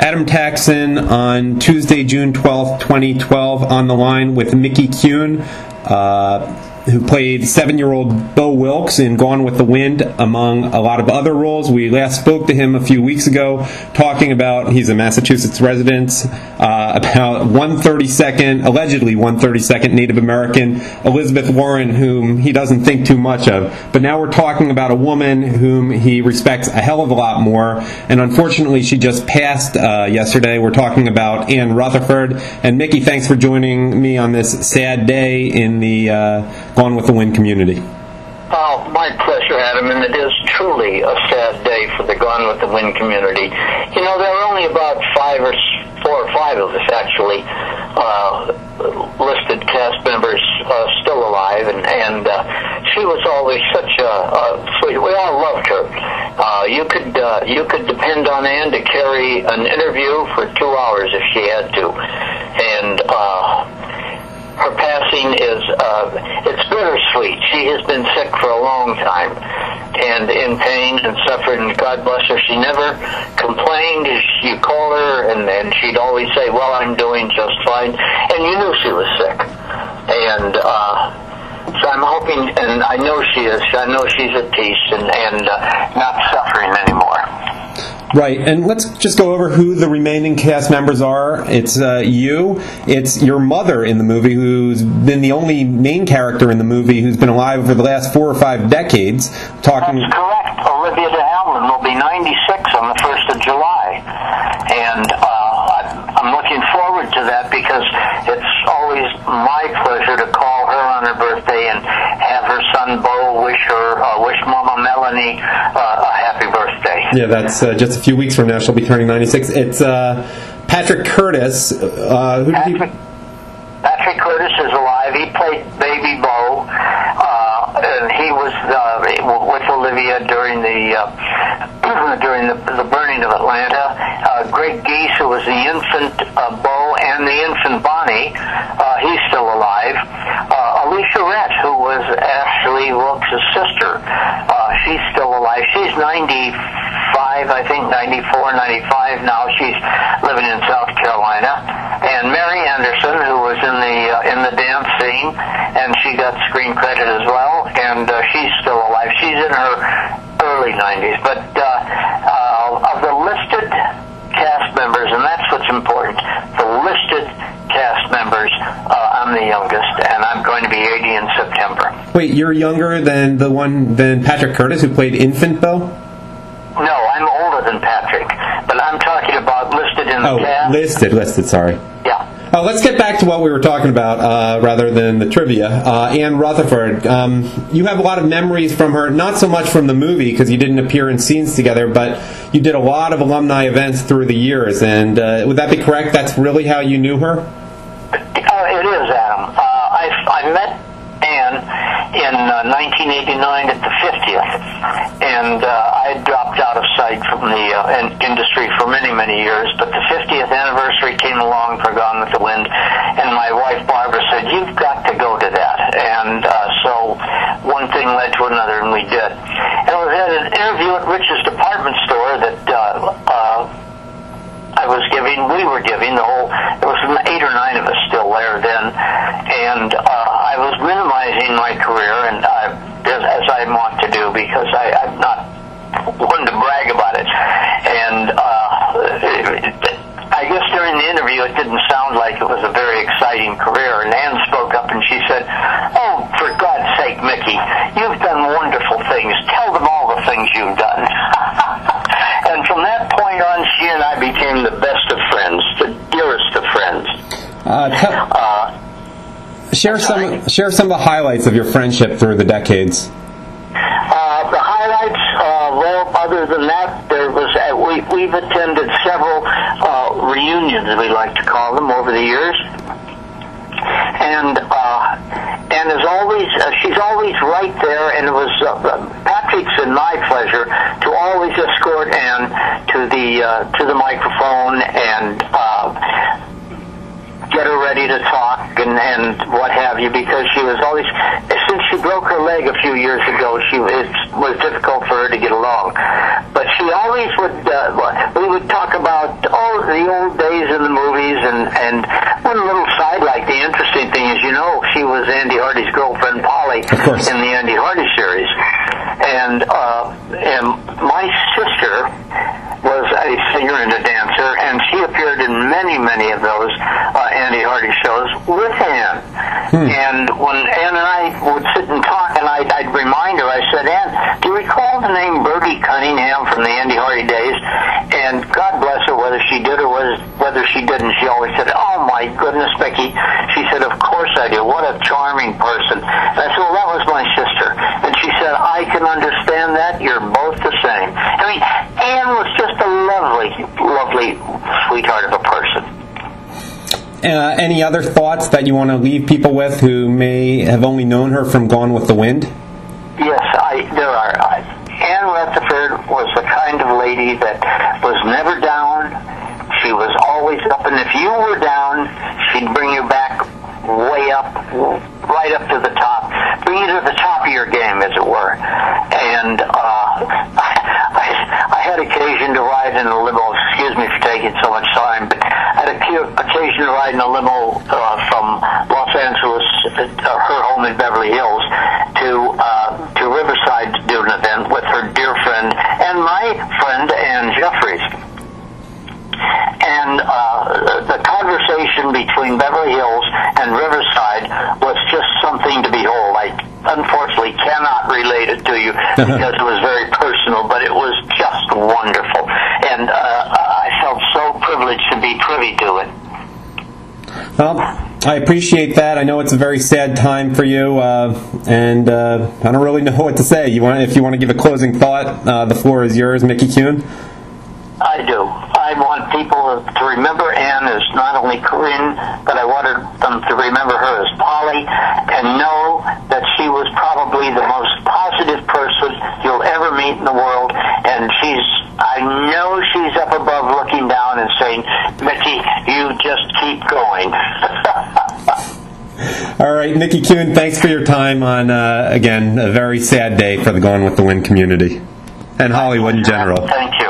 Adam Taxon on Tuesday, June 12th, 2012, on the line with Mickey Kuhn, who played 7-year-old Beau Wilkes in Gone with the Wind, among a lot of other roles. We last spoke to him a few weeks ago, talking about, he's a Massachusetts resident, about allegedly 132nd Native American Elizabeth Warren, whom he doesn't think too much of. But now we're talking about a woman whom he respects a hell of a lot more, and unfortunately she just passed yesterday. We're talking about Anne Rutherford. And Mickey, thanks for joining me on this sad day in the Gone with the Wind community. Oh, my pleasure, Adam, and it is truly a sad day for the Gone with the Wind community. You know, there are only about 4 or 5 of us, actually, listed cast members still alive, and she was always such a sweet. We all loved her. You could depend on Anne to carry an interview for 2 hours if she had to, and her passing is, it's bittersweet. She has been sick for a long time and in pain and suffering, and God bless her. She never complained. You call her and she'd always say, well, I'm doing just fine. And you knew she was sick. And so I'm hoping, and I know she is, I know she's at peace and not suffering anymore. Right, and let's just go over who the remaining cast members are. It's you. It's your mother in the movie, who's been the only main character in the movie who's been alive for the last 4 or 5 decades. That's correct. Olivia de Havilland will be 96 on the 1st of July. And I'm looking forward to that because it's always my pleasure to call her on her birthday and have her son Beau wish Mama Melanie a happy birthday. Yeah, that's just a few weeks from now. She'll be turning 96. It's Patrick Curtis. Patrick Curtis is alive. He played Baby Beau, and he was with Olivia during the burning of Atlanta. Greg Geese, who was the infant Beau and the infant Bonnie, he's still alive. Alicia Rhett, who was Ashley Wilkes' sister, she's still alive. She's 95, I think, 94, 95 now. She's living in South Carolina. And Mary Anderson, who was in the dance scene, and she got screen credit as well, and she's still alive. She's in her early 90s. But of the listed cast members, and that's what's important, the listed cast members, I'm the youngest, and I'm going to be 80 in September. Wait, you're younger than than Patrick Curtis, who played infant Beau? No, I'm older than Patrick, but I'm talking about listed in the cast. Listed, sorry. Yeah. Let's get back to what we were talking about rather than the trivia. Anne Rutherford, you have a lot of memories from her, not so much from the movie because you didn't appear in scenes together, but you did a lot of alumni events through the years, and would that be correct? That's really how you knew her? It is, Adam. I met Anne in 1989 at the 50th, and I had dropped out of sight from the industry for many, many years, but the 50th anniversary came along for Gone with the Wind, and my wife Barbara said, you've got to go to that, and so one thing led to another, and we did. And I was at an interview at Rich's department store that we were giving, there was 8 or 9 of us still there then, and I was minimizing my career, and as I want to do, because I'm not one to brag about it, and I guess during the interview it didn't sound like it was a very exciting career, and Anne spoke up and she said, oh, for God's sake, Mickey, you've done wonderful things. Tell them all the things you've done. And from that point on, she and I became the best of friends, the dearest of friends. Share some of the highlights of your friendship through the decades. The highlights, well, other than that, we've attended several reunions, we like to call them, over the years. And as always, she's always right there, and it was Patrick's and my pleasure to always escort Anne to the microphone and get her ready to talk and what have you, because she was always, since she broke her leg a few years ago, it was difficult for her to get along. But she always would, we would talk about, the And one little sidelight, the interesting thing is, she was Andy Hardy's girlfriend, Polly, in the Andy Hardy series. And my sister was a singer and a dancer, and she appeared in many, many of those Andy Hardy shows with Ann. And when Ann and I would sit and talk, and I'd remind her, I said, Ann, do you recall the name Bertie Cunningham from the Andy Hardy days? And God bless her, whether she did or whether she didn't, she always said, oh my goodness, Becky. She said, of course I do. What a charming person. And I said, well, that was my sister. And she said, I can understand that. You're both the same. I mean, Ann was just a lovely, lovely sweetheart of a person. Any other thoughts that you want to leave people with who may have only known her from Gone with the Wind? Yes, there are. Ann Rutherford was the kind of lady that was never down. She was always up, and if you were down, she'd bring you back way up, right up to the top, bring you to the top of your game, as it were. And I had occasion to ride in a limo. Excuse me for taking so much time, but I had occasion to ride in a limo from Los Angeles, her home in Beverly Hills, to Riverside to do an event with her dear friend and my friend Ann Jeffries. And the conversation between Beverly Hills and Riverside was just something to behold. I unfortunately cannot relate it to you because it was very personal, but it was just wonderful. And I felt so privileged to be privy to it. Well, I appreciate that. I know it's a very sad time for you, and I don't really know what to say. If you want to give a closing thought, the floor is yours, Mickey Kuhn. I do. I want people to remember Ann as not only Corinne, but I wanted them to remember her as Polly, and know that she was probably the most positive person you'll ever meet in the world. And I know she's up above looking down and saying, Mickey, you just keep going. All right, Mickey Kuhn, thanks for your time on, again, a very sad day for the Gone with the Wind community and Hollywood in general. Thank you.